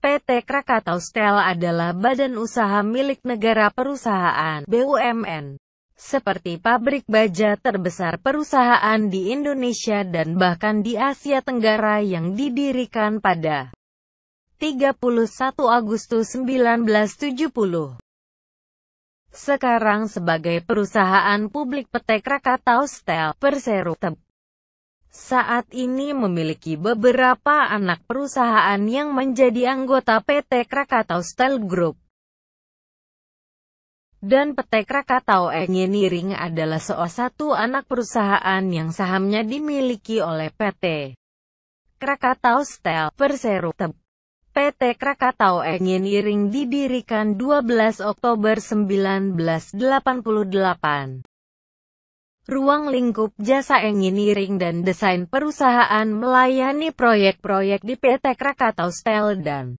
PT Krakatau Steel adalah badan usaha milik negara perusahaan BUMN, seperti pabrik baja terbesar perusahaan di Indonesia dan bahkan di Asia Tenggara yang didirikan pada 31 Agustus 1970. Sekarang sebagai perusahaan publik PT Krakatau Steel Persero saat ini memiliki beberapa anak perusahaan yang menjadi anggota PT Krakatau Steel Group. Dan PT Krakatau Engineering adalah salah satu anak perusahaan yang sahamnya dimiliki oleh PT Krakatau Steel Persero. PT Krakatau Engineering didirikan 12 Oktober 1988. Ruang lingkup jasa engineering dan desain perusahaan melayani proyek-proyek di PT Krakatau Steel dan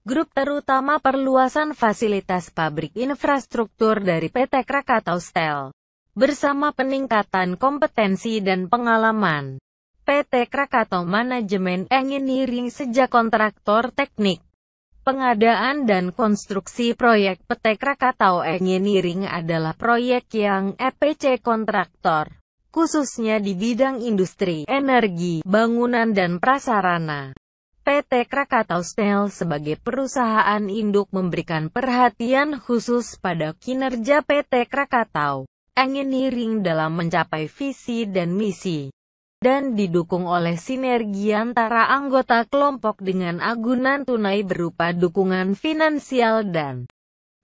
Grup, terutama perluasan fasilitas pabrik infrastruktur dari PT Krakatau Steel. Bersama peningkatan kompetensi dan pengalaman, PT Krakatau Manajemen Engineering sejak kontraktor teknik, pengadaan dan konstruksi proyek PT Krakatau Engineering adalah proyek yang EPC kontraktor, khususnya di bidang industri, energi, bangunan dan prasarana. PT Krakatau Steel sebagai perusahaan induk memberikan perhatian khusus pada kinerja PT Krakatau Engineering dalam mencapai visi dan misi, dan didukung oleh sinergi antara anggota kelompok dengan agunan tunai berupa dukungan finansial dan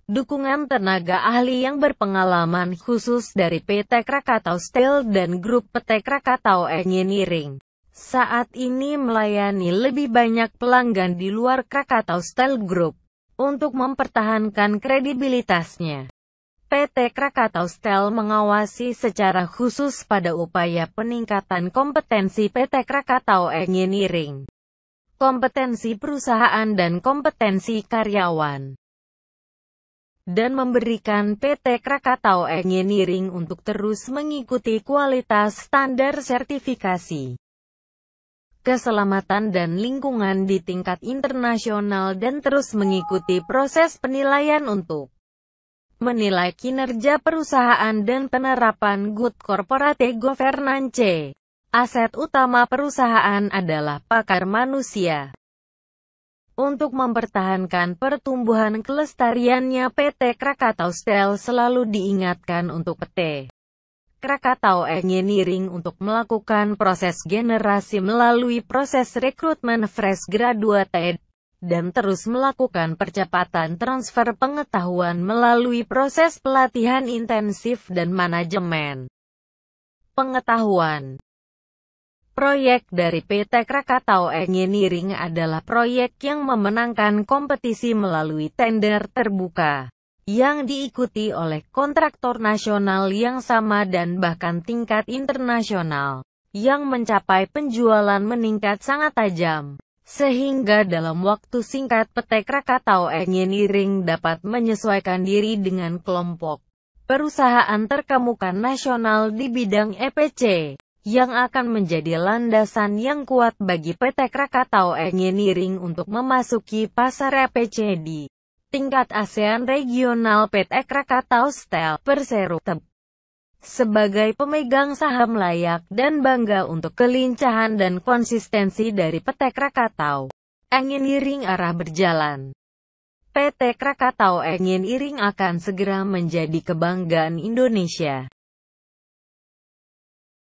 dukungan tenaga ahli yang berpengalaman khusus dari PT Krakatau Steel dan Grup PT Krakatau Engineering. Saat ini melayani lebih banyak pelanggan di luar Krakatau Steel Group. Untuk mempertahankan kredibilitasnya, PT Krakatau Steel mengawasi secara khusus pada upaya peningkatan kompetensi PT Krakatau Engineering, kompetensi perusahaan dan kompetensi karyawan, dan memberikan PT Krakatau Engineering untuk terus mengikuti kualitas standar sertifikasi keselamatan dan lingkungan di tingkat internasional dan terus mengikuti proses penilaian untuk menilai kinerja perusahaan dan penerapan Good Corporate Governance. Aset utama perusahaan adalah pakar manusia. Untuk mempertahankan pertumbuhan kelestariannya, PT Krakatau Steel selalu diingatkan untuk PT Krakatau Engineering untuk melakukan proses generasi melalui proses rekrutmen fresh graduate, dan terus melakukan percepatan transfer pengetahuan melalui proses pelatihan intensif dan manajemen pengetahuan. Proyek dari PT Krakatau Engineering adalah proyek yang memenangkan kompetisi melalui tender terbuka, yang diikuti oleh kontraktor nasional yang sama dan bahkan tingkat internasional, yang mencapai penjualan meningkat sangat tajam, sehingga dalam waktu singkat PT Krakatau Engineering dapat menyesuaikan diri dengan kelompok perusahaan terkemuka nasional di bidang EPC, yang akan menjadi landasan yang kuat bagi PT Krakatau Engineering untuk memasuki pasar EPC di tingkat ASEAN regional. PT Krakatau Steel Persero sebagai pemegang saham layak dan bangga untuk kelincahan dan konsistensi dari PT Krakatau Engineering arah berjalan. PT Krakatau Engineering akan segera menjadi kebanggaan Indonesia.